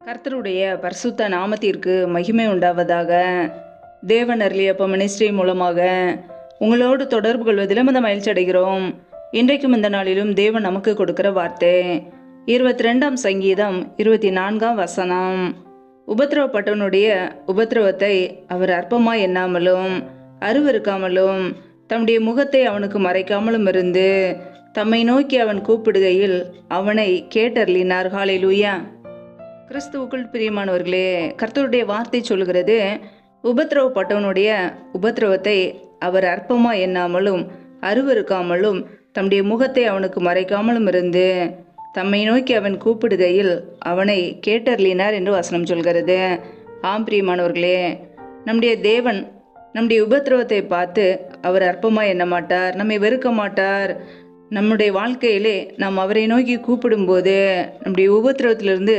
கர்த்தருடைய பரிசுத்த நாமத்திற்கு மகிமை உண்டாவதாக. தேவன் அருளியப்ப மினிஸ்ட்ரி மூலமாக உங்களோடு தொடர்பு கொள்வதில் மகிழ்ச்சி அடைகிறோம். இன்றைக்கும் இந்த நாளிலும் தேவன் நமக்கு கொடுக்கிற வார்த்தை 22ஆம் சங்கீதம் 24ஆம் வசனம். உபத்திரவப்பட்டவனுடைய உபத்திரவத்தை அவர் அற்பமாய் எண்ணாமலும் அருவருக்காமலும் தம்முடைய முகத்தை அவனுக்கு மறைக்காமலும் இருந்து தம்மை நோக்கி அவன் கூப்பிடுகையில் அவனை கேட்டருளினார். ஹல்லேலூயா. கிறிஸ்துவுக்குள் பிரியமானவர்களே, கர்த்தருடைய வார்த்தை சொல்கிறது, உபத்திரவப்பட்டவனுடைய உபத்திரவத்தை அவர் அற்பமா எண்ணாமலும் அருவருக்காமலும் தம்முடைய முகத்தை அவனுக்கு மறைக்காமலும் இருந்து தம்மை நோக்கி அவன் கூப்பிடுகையில் அவனை கேட்டருளினார் என்று வசனம் சொல்கிறது. ஆம் பிரியமானவர்களே, நம்முடைய தேவன் நம்முடைய உபத்திரவத்தை பார்த்து அவர் அற்பமா எண்ண மாட்டார், நம்மை வெறுக்க மாட்டார். நம்முடைய வாழ்க்கையிலே நாம் அவரை நோக்கி கூப்பிடும்போது நம்முடைய உபத்திரவத்திலிருந்து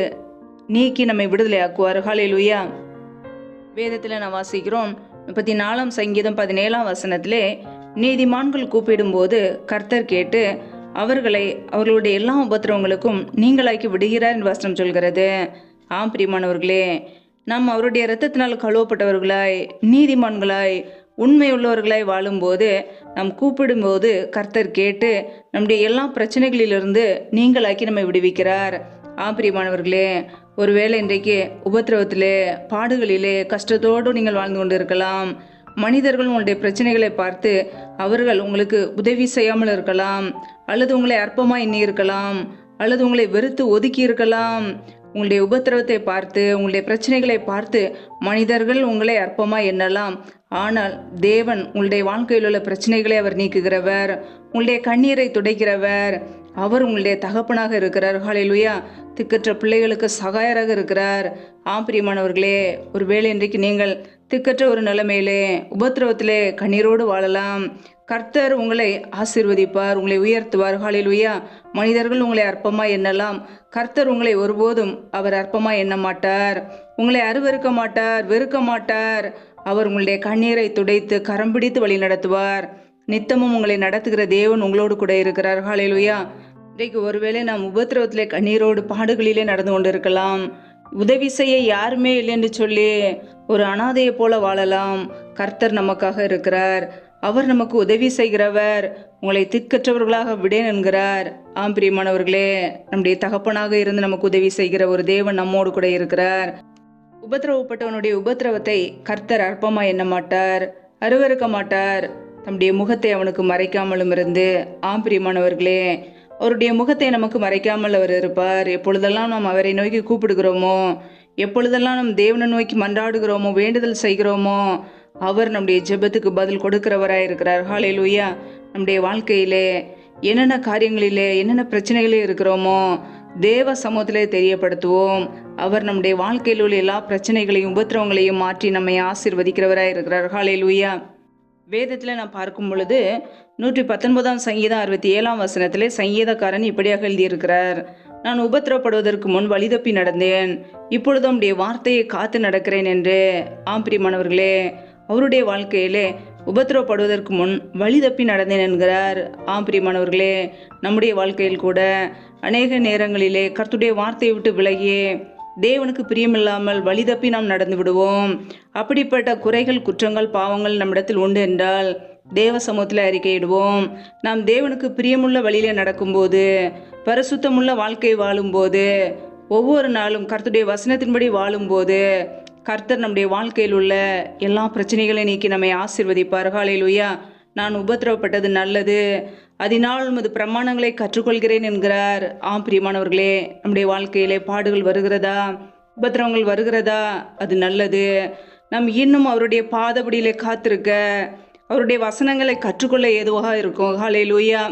நீக்கி நம்மை விடுதலை ஆக்குவார். ஹல்லேலூயா. வேதத்தில் நாம் வாசிக்கிறோம் 34ஆம் சங்கீதம் 17ஆம் வசனத்திலே, நீதிமான்கள் கூப்பிடும்போது கர்த்தர் கேட்டு அவர்களுடைய எல்லா உபத்திரவங்களுக்கும் நீங்களாக்கி விடுகிறார் என்று வசனம் சொல்கிறது. ஆம் பிரியமானவர்களே, நாம் அவருடைய இரத்தத்தினால் கழுவப்பட்டவர்களாய் நீதிமான்களாய் உண்மையுள்ளவர்களாய் வாழும்போது நாம் கூப்பிடும்போது கர்த்தர் கேட்டு நம்முடைய எல்லா பிரச்சனைகளிலிருந்து நீங்களாக்கி நம்மை விடுவிக்கிறார். பிரியமானவர்களே, ஒருவேளை இன்றைக்கு உபத்திரவத்திலே பாடுகளிலே கஷ்டத்தோடு நீங்கள் வாழ்ந்து கொண்டு இருக்கலாம். மனிதர்கள் உங்களுடைய பிரச்சனைகளை பார்த்து அவர்கள் உங்களுக்கு உதவி செய்யாமல் இருக்கலாம், அல்லது உங்களை அற்பமாக எண்ணி இருக்கலாம், அல்லது உங்களை வெறுத்து ஒதுக்கி இருக்கலாம். உங்களுடைய உபத்திரவத்தை பார்த்து உங்களுடைய பிரச்சனைகளை பார்த்து மனிதர்கள் உங்களை அற்பமாக எண்ணலாம். ஆனால் தேவன் உங்களுடைய வாழ்க்கையில் உள்ள பிரச்சனைகளை அவர் நீக்குகிறவர், உங்களுடைய கண்ணீரை துடைக்கிறவர். அவர் உங்களுடைய தகப்பனாக இருக்கிறார். ஹல்லேலூயா. திக்கற்ற பிள்ளைகளுக்கு சகாயராக இருக்கிறார். பிரியமானவர்களே, ஒருவேளை இன்றைக்கு நீங்கள் திக்கற்ற ஒரு நிலைமையிலே உபத்திரவத்திலே கண்ணீரோடு வாழலாம். கர்த்தர் உங்களை ஆசீர்வதிப்பார், உங்களை உயர்த்துவார். ஹல்லேலூயா. மனிதர்கள் உங்களை அற்பமாக எண்ணலாம், கர்த்தர் உங்களை ஒருபோதும் அவர் அற்பமாக எண்ண மாட்டார், உங்களை அருவருக்க மாட்டார், வெறுக்க மாட்டார். அவர் உங்களுடைய கண்ணீரை துடைத்து கரம் பிடித்து வழி நடத்துவார். நித்தமும் உங்களை நடத்துகிற தேவன் உங்களோடு கூட இருக்கிறார். ஹல்லேலூயா. இன்றைக்கு ஒருவேளை நாம் உபத்திரவத்திலே கண்ணீரோடு பாடுகளிலே நடந்து கொண்டு இருக்கலாம். உதவி செய்ய யாருமே இல்லை என்று சொல்லி ஒரு அனாதையை போல வாழலாம். கர்த்தர் நமக்காக இருக்கிறார், அவர் நமக்கு உதவி செய்கிறவர். உங்களை திக்கற்றவர்களாக விடேன் என்கிறார். பிரியமானவர்களே, நம்முடைய தகப்பனாக இருந்து நமக்கு உதவி செய்கிற ஒரு தேவன் நம்மோடு கூட இருக்கிறார். உபத்திரவப்பட்டவனுடைய உபத்திரவத்தை கர்த்தர் அற்பமா எண்ண மாட்டார், அருவருக்க மாட்டார். தம்முடைய முகத்தை அவனுக்கு மறைக்காமலும் இருந்து. பிரியமானவர்களே, அவருடைய முகத்தை நமக்கு மறைக்காமல் அவர் இருப்பார். எப்பொழுதெல்லாம் நாம் அவரை நோக்கி கூப்பிடுகிறோமோ, எப்பொழுதெல்லாம் நம் தேவனை நோக்கி மன்றாடுகிறோமோ, வேண்டுதல் செய்கிறோமோ, அவர் நம்முடைய ஜெபத்துக்கு பதில் கொடுக்கிறவராய் இருக்கிறார். ஹல்லேலூயா. நம்முடைய வாழ்க்கையிலே என்னென்ன காரியங்களிலே என்னென்ன பிரச்சனைகளே இருக்கிறோமோ தேவ சமூகத்திலே தெரியப்படுத்துவோம். அவர் நம்முடைய வாழ்க்கையில் உள்ள எல்லா பிரச்சனைகளையும் உபத்திரவங்களையும் மாற்றி நம்மை ஆசீர்வதிக்கிறவராய் இருக்கிறார். ஹல்லேலூயா. வேதத்தில் நான் பார்க்கும் பொழுது 119ஆம் சங்கீதம் 67ஆம் வசனத்திலே சங்கீதக்காரன் இப்படியாக எழுதியிருக்கிறார், நான் உபத்திரப்படுவதற்கு முன் வழிதப்பி நடந்தேன், இப்பொழுது அவருடைய வார்த்தையை காத்து நடக்கிறேன் என்று. பிரியமானவர்களே, அவருடைய வாழ்க்கையிலே உபத்திரப்படுவதற்கு முன் வழிதப்பி நடந்தேன் என்கிறார். பிரியமானவர்களே, நம்முடைய வாழ்க்கையில் கூட அநேக நேரங்களிலே கர்த்தருடைய வார்த்தையை விட்டு விலகியே தேவனுக்கு பிரியமில்லாமல் வழிதப்பி நாம் நடந்து விடுவோம். அப்படிப்பட்ட குறைகள் குற்றங்கள் பாவங்கள் நம்மிடத்தில் உண்டு என்றால் தேவ சமூகத்தில் அறிக்கையிடுவோம். நாம் தேவனுக்கு பிரியமுள்ள வழியில நடக்கும்போது, பரிசுத்தமுள்ள வாழ்க்கை வாழும்போது, ஒவ்வொரு நாளும் கர்த்தருடைய வசனத்தின்படி வாழும்போது கர்த்தர் நம்முடைய வாழ்க்கையில் உள்ள எல்லா பிரச்சனைகளையும் நீக்கி நம்மை ஆசீர்வதிப்பார். ஹல்லேலூயா. நான் உபத்திரவப்பட்டது நல்லது, அதனால் உமது பிரமாணங்களை கற்றுக்கொள்கிறேன் என்கிறார். பிரியமானவர்களே, நம்முடைய வாழ்க்கையிலே பாடுகள் வருகிறதா, உபத்திரவங்கள் வருகிறதா, அது நல்லது. நாம் இன்னும் அவருடைய பாதபடியிலே காத்திருக்க, அவருடைய வசனங்களை கற்றுக்கொள்ள ஏதுவாக இருக்கும். ஹல்லேலூயா.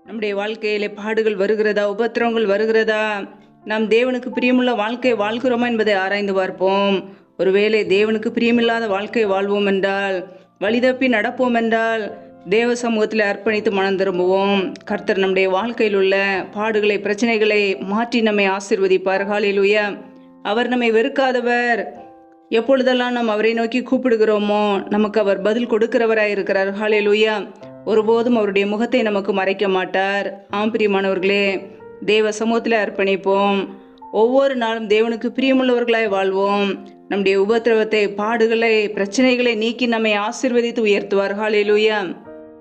நம்முடைய வாழ்க்கையிலே பாடுகள் வருகிறதா, உபத்திரவங்கள் வருகிறதா, நாம் தேவனுக்கு பிரியமுள்ள வாழ்க்கை வாழ்கிறோமா என்பதை ஆராய்ந்து பார்ப்போம். ஒருவேளை தேவனுக்கு பிரியமில்லாத வாழ்க்கை வாழ்வோம் என்றால், வழிதப்பி நடப்போம் என்றால் தேவ சமூகத்தில் அர்ப்பணித்து மனம் திரும்புவோம். கர்த்தர் நம்முடைய வாழ்க்கையில் உள்ள பாடுகளை பிரச்சனைகளை மாற்றி நம்மை ஆசீர்வதிப்பார். ஹல்லேலூயா. அவர் நம்மை வெறுக்காதவர். எப்பொழுதெல்லாம் நாம் அவரை நோக்கி கூப்பிடுகிறோமோ நமக்கு அவர் பதில் கொடுக்கிறவராய் இருக்கிறார். ஹல்லேலூயா. ஒருபோதும் அவருடைய முகத்தை நமக்கு மறைக்க மாட்டார். பிரியமானவர்களே, தேவ சமூகத்தில் அர்ப்பணிப்போம். ஒவ்வொரு நாளும் தேவனுக்கு பிரியமுள்ளவர்களாய் வாழ்வோம். நம்முடைய உபத்திரவத்தை, பாடுகளை, பிரச்சனைகளை நீக்கி நம்மை ஆசீர்வதித்து உயர்த்துவார். ஹல்லேலூயா.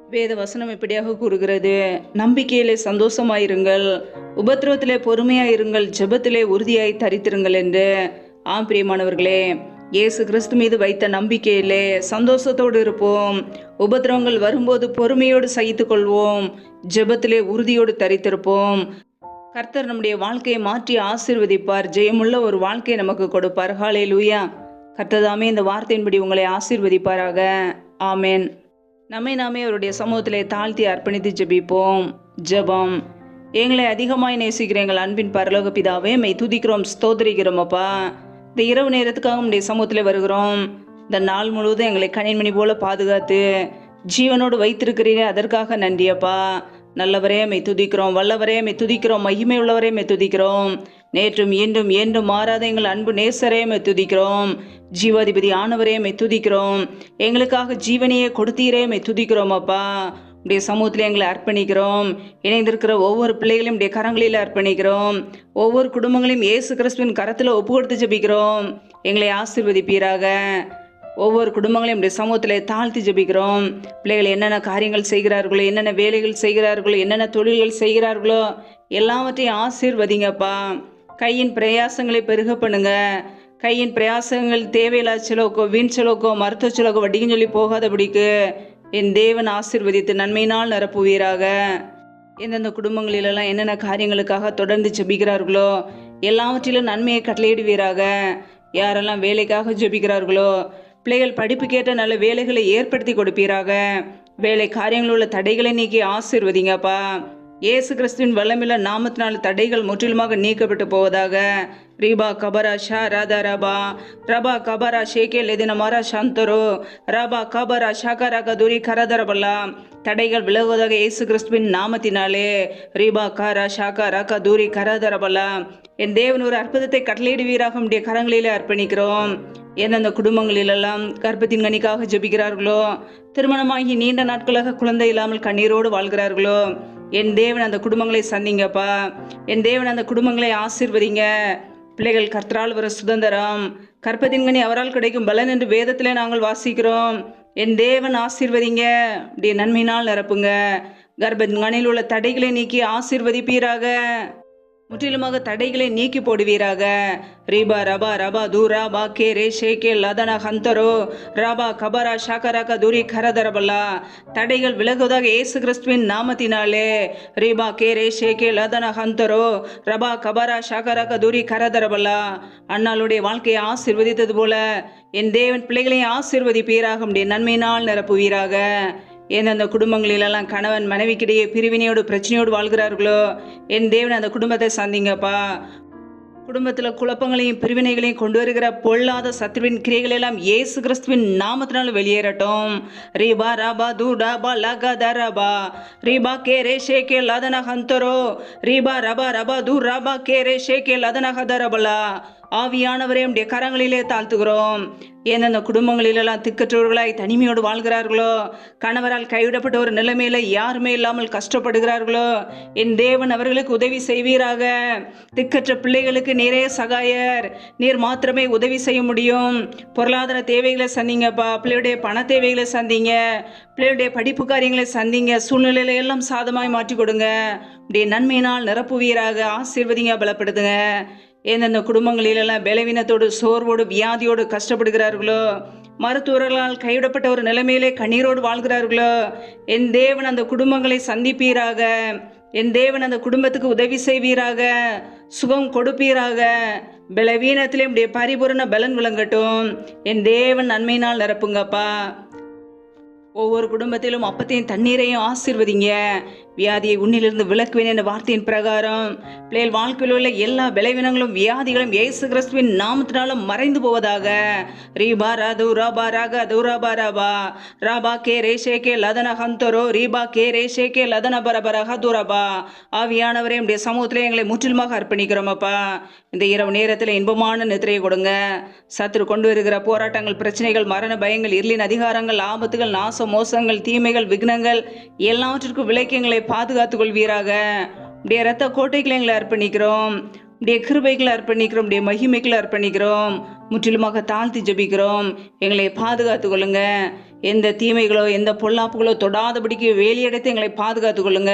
வேத வசனம் இப்படியாக கூறுகிறது, நம்பிக்கையிலே சந்தோஷமாயிருங்கள், உபத்திரவத்திலே பொறுமையாயிருங்கள், ஜெபத்திலே உறுதியாய் தரித்திருங்கள் என்று. ஆம் பிரியமானவர்களே, இயேசு கிறிஸ்து மீது வைத்த நம்பிக்கையிலே சந்தோஷத்தோடு இருப்போம். உபத்திரவங்கள் வரும்போது பொறுமையோடு சகித்துக் கொள்வோம். ஜெபத்திலே உறுதியோடு தரித்திருப்போம். கர்த்தர் நம்முடைய வாழ்க்கையை மாற்றி ஆசீர்வதிப்பார். ஜெயமுள்ள ஒரு வாழ்க்கையை நமக்கு கொடுப்பார். ஹல்லேலூயா. கர்த்தர் இந்த வார்த்தையின்படி உங்களை ஆசீர்வதிப்பாராக. ஆமேன். நம்மை நாமே அவருடைய சமூகத்திலே தாழ்த்தி அர்ப்பணித்து ஜெபிப்போம். ஜெபம். எங்களை அதிகமாய் நேசிக்கிற எங்கள் அன்பின் பரலோக பிதாவே, மெய் துதிக்கிறோம், ஸ்தோத்திரிக்கிறோம் அப்பா. இந்த இரவு நேரத்துக்காக உடைய சமூகத்தில் வருகிறோம். இந்த நாள் முழுவதும் எங்களை கணின்மணி போல பாதுகாத்து ஜீவனோடு வைத்திருக்கிறீரே, அதற்காக நன்றியப்பா. நல்லவரே மெய் துதிக்கிறோம், வல்லவரே மெய் துதிக்கிறோம், மகிமை உள்ளவரே மெய் துதிக்கிறோம். நேற்றும் இன்றும் என்றும் மாறாத எங்கள் அன்பு நேசரே மெய் துதிக்கிறோம். ஜீவாதிபதி ஆனவரே மெய் துதிக்கிறோம். எங்களுக்காக ஜீவனையே கொடுத்தீரே மெய் துதிக்கிறோம் அப்பா. உடைய சமூகத்தில் எங்களை அர்ப்பணிக்கிறோம். இணைந்திருக்கிற ஒவ்வொரு பிள்ளைகளையும் உடைய கரங்களில் அர்ப்பணிக்கிறோம். ஒவ்வொரு குடும்பங்களையும் இயேசு கிறிஸ்துவின் கரத்தில் ஒப்பு கொடுத்து ஜெபிக்கிறோம். எங்களை ஆசீர்வதிப்பீராக. ஒவ்வொரு குடும்பங்களையும் உடைய சமூகத்தில் தாழ்த்தி ஜெபிக்கிறோம். பிள்ளைகள் என்னென்ன காரியங்கள் செய்கிறார்களோ, என்னென்ன வேலைகள் செய்கிறார்களோ, என்னென்ன தொழில்கள் செய்கிறார்களோ எல்லாவற்றையும் ஆசீர்வதிங்கப்பா. கையின் பிரயாசங்களை பெருக பண்ணுங்க. கையின் பிரயாசங்கள் தேவையில்லாத செலவுக்கோ, வீண் செலவுக்கோ, மருத்துவ செலவுக்கோ, வட்டிக்குன்னு சொல்லி போகாதபடிக்கு என் தேவன் ஆசீர்வதித்து நன்மையினால் நிரப்புவீராக. எந்தெந்த குடும்பங்களிலெல்லாம் என்னென்ன காரியங்களுக்காக தொடர்ந்து ஜெபிக்கிறார்களோ எல்லாவற்றிலும் நன்மையை கட்டளையிடுவீராக. யாரெல்லாம் வேலைக்காக ஜெபிக்கிறார்களோ, பிள்ளைகள் படிப்புக்கேற்ற நல்ல வேலைகளை ஏற்படுத்தி கொடுப்பீராக. வேலை காரியங்களில் உள்ள தடைகளை நீக்கி ஆசீர்வதிங்கப்பா. இயேசு கிறிஸ்துவின் வல்லமில்ல நாமத்தினால் தடைகள் முற்றிலுமாக நீக்கப்பட்டு போவதாக. ரீபா கபரா ஷா ராதா ரபா ரபா கபரா ஷேகே லெதினமாரா சாந்தரோ ரபா கபரா ஷாகரா கதுரி கரதரபல்லா. தடைகள் விலகுவதாக இயேசு கிறிஸ்துவின் நாமத்தினாலே. ரீபா காரா ஷாகா ரகா தூரி கரதரபல்லா. என் தேவன் ஒரு அற்புதத்தை கட்டளையிடுவீராக உடைய கரங்களிலே அர்ப்பணிக்கிறோம். எந்தெந்த குடும்பங்களிலெல்லாம் கர்ப்பத்தின் கனிக்காக ஜெபிக்கிறார்களோ, திருமணமாகி நீண்ட நாட்களாக குழந்தை இல்லாமல் கண்ணீரோடு வாழ்கிறார்களோ, என் தேவன் அந்த குடும்பங்களை சந்திங்கப்பா. என் தேவன் அந்த குடும்பங்களை ஆசீர்வதிங்க. பிள்ளைகள் கர்த்தரால் வர சுதந்திரம், கர்ப்பத்தின் கனி அவரால் கிடைக்கும் பலன் என்று வேதத்திலே நாங்கள் வாசிக்கிறோம். என் தேவன் ஆசீர்வதிங்க. அப்படியே நன்மையினால் நிரப்புங்க. கர்ப்பத்தின் கனியில் உள்ள தடைகளை நீக்கி ஆசீர்வதிப்பீராக. முற்றிலுமாக தடைகளை நீக்கி போடுவீராக. ரீபா ரபா ரபா தூரா பா கே ரே ஷேகே லதனா ஹந்தரோ ரபா கபரா ஷாகராக தூரி கரதரபல்லா. தடைகள் விலகுவதாக இயேசு கிறிஸ்துவின் நாமத்தினாலே. ரீபா கே ரே ஷேகே லதனா ஹந்தரோ ரபா கபரா ஷாகராக தூரி கரதரபல்லா. அண்ணாளுடைய வாழ்க்கையை ஆசீர்வதித்தது போல என் தேவன் பிள்ளைகளையும் ஆசீர்வதிப்பீராக. உடைய நன்மையினால் நிரப்புவீராக. எந்தெந்த குடும்பங்களிலெல்லாம் கணவன் மனைவிக்கிடையே பிரிவினையோடு பிரச்சனையோடு வாழ்கிறார்களோ, என் தேவன் அந்த குடும்பத்தை சந்திங்கப்பா. குடும்பத்தில் குழப்பங்களையும் பிரிவினைகளையும் கொண்டு வருகிற பொல்லாத சத்துருவின் கிரைகள் எல்லாம் இயேசு கிறிஸ்துவின் நாமத்தினால் வெளியேறட்டும். ரீபா ராபா தூடா பா லகா தரபா ரீபா கே ரே ஷேகே லதனா ஹந்தரோ ரீபா ரபா ரபா தூ ராபா கே ரே ஷேகே லதனா ஹதரபலா. ஆவியானவரே உடைய கரங்களிலே தாழ்த்துகிறோம். எந்தெந்த குடும்பங்களிலெல்லாம் திக்கற்றவர்களாய் தனிமையோடு வாழ்கிறார்களோ, கணவரால் கைவிடப்பட்ட ஒரு நிலைமையில யாருமே இல்லாமல் கஷ்டப்படுகிறார்களோ, என் தேவன் அவர்களுக்கு உதவி செய்வீராக. திக்கற்ற பிள்ளைகளுக்கு நீரே சகாயர். நீர் மாத்திரமே உதவி செய்ய முடியும். பொருளாதார தேவைகளை சந்திங்கப்பா. பிள்ளையுடைய பண தேவைகளை சந்திங்க. பிள்ளையுடைய படிப்பு காரியங்களை சந்திங்க. சூழ்நிலையில எல்லாம் சாதமாய் மாற்றி கொடுங்க. உடைய நன்மையினால் நிரப்புவீராக. ஆசீர்வதிங்க, பலப்படுத்துங்க. எந்தெந்த குடும்பங்களிலெல்லாம் பலவீனத்தோடு, சோர்வோடு, வியாதியோடு கஷ்டப்படுகிறார்களோ, மருத்துவர்களால் கைவிடப்பட்ட ஒரு நிலைமையிலே கண்ணீரோடு வாழ்கிறார்களோ, என் தேவன் அந்த குடும்பங்களை சந்திப்பீராக. என் தேவன் அந்த குடும்பத்துக்கு உதவி செய்வீராக. சுகம் கொடுப்பீராக. பலவீனத்திலே உடைய பரிபூரண பலன் விளங்கட்டும். என் தேவன் நன்மையினால் நிரப்புங்கப்பா. ஒவ்வொரு குடும்பத்திலும் அப்பத்தையும் தண்ணீரையும் ஆசீர்வதிங்க. வியாதியை உன்னிலிருந்து விலக்குவேன் என்ற வார்த்தையின் பிரகாரம் பிள்ளைகள் வாழ்க்கையில் உள்ள எல்லா பலவீனங்களும் வியாதிகளும் இயேசு கிறிஸ்துவின் நாமத்தினாலும் மறைந்து போவதாக. ரீபா ராது ராபா ராகா தூராபா ராபா ராபா கே ரேஷேகே லதன ஹந்தரோ ரீபா கே ரேஷேகே லதன பரபரஹா தூராபா. ஆவியானவரே உடைய சமூகத்திலே எங்களை முற்றிலுமாக அர்ப்பணிக்கிறோம் அப்பா. இந்த இரவு நேரத்தில் இன்பமான நித்திரையை கொடுங்க. சத்துரு கொண்டு வருகிற போராட்டங்கள், பிரச்சனைகள், மரண பயங்கள், இருளின் அதிகாரங்கள், ஆபத்துகள், நாசம், மோசங்கள், தீமைகள், விக்னங்கள் எல்லாவற்றிற்கும் விலைக்கு எங்களை பாதுகாத்துக் கொள்வீராக. உடைய இரத்த கோட்டைகளை எங்களை அர்ப்பணிக்கிறோம். உடைய கிருபைகளை அர்ப்பணிக்கிறோம், உடைய மகிமைகளை அர்ப்பணிக்கிறோம். முற்றிலுமாக தாழ்த்தி ஜெபிக்கிறோம். எங்களை பாதுகாத்து கொள்ளுங்க. எந்த தீமைகளோ எந்த பொல்லாப்புகளோ தொடாதபடிக்கு வேலியடைத்து எங்களை பாதுகாத்து கொள்ளுங்க.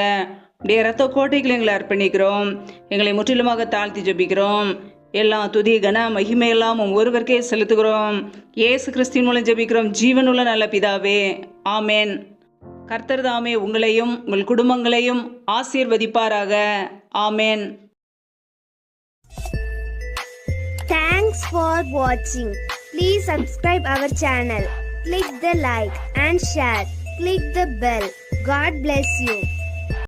உடைய இரத்த கோட்டைகளை எங்களை அர்ப்பணிக்கிறோம். எங்களை முற்றிலுமாக தாழ்த்தி ஜெபிக்கிறோம். எல்லா துதி கன மகிமையெல்லாம் ஒருவருக்கே செலுத்துகிறோம். இயேசு கிறிஸ்துவின் மூலம் ஜெபிக்கிறோம் ஜீவனுள்ள நல்ல பிதாவே, ஆமேன். கர்த்தர் தாமே உங்களையும் உங்கள் குடும்பங்களையும் ஆசீர்வதிப்பாராக. ஆமேன். Thanks for watching. Please subscribe our channel. Click the like and share. Click the bell. God bless you.